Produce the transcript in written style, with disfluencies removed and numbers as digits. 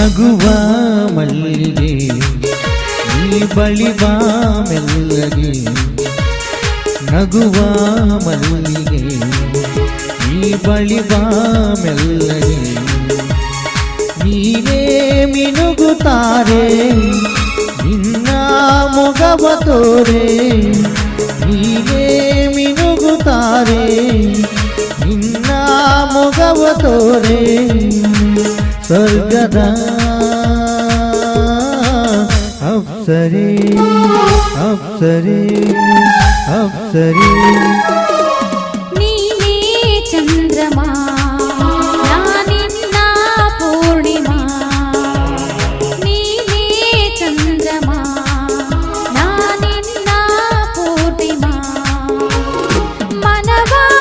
ನಗುವ ಮಲ್ಲಿಗೆ ನೀ ಬಳಿ ಬಾ ಮೆಲ್ಲಗೆ, ನಗುವ ಮಲ್ಲಿಗೆ ನೀ ಬಳಿ ಬಾ ಮೆಲ್ಲಗೆ. ನೀನೇ ಮಿನುಗುತ್ತಾರೆ ನಿನ್ನ ಮೊಗವ ತೋರೆ, ನೀನೇ ಮಿನುಗುತ್ತಾರೆ ನಿನ್ನ ಮೊಗವ ತೋರೆ. ಸ್ವರ್ಗದ ಅಪ್ಸರೆ ಅಪ್ಸರೆ ಅಪ್ಸರೆ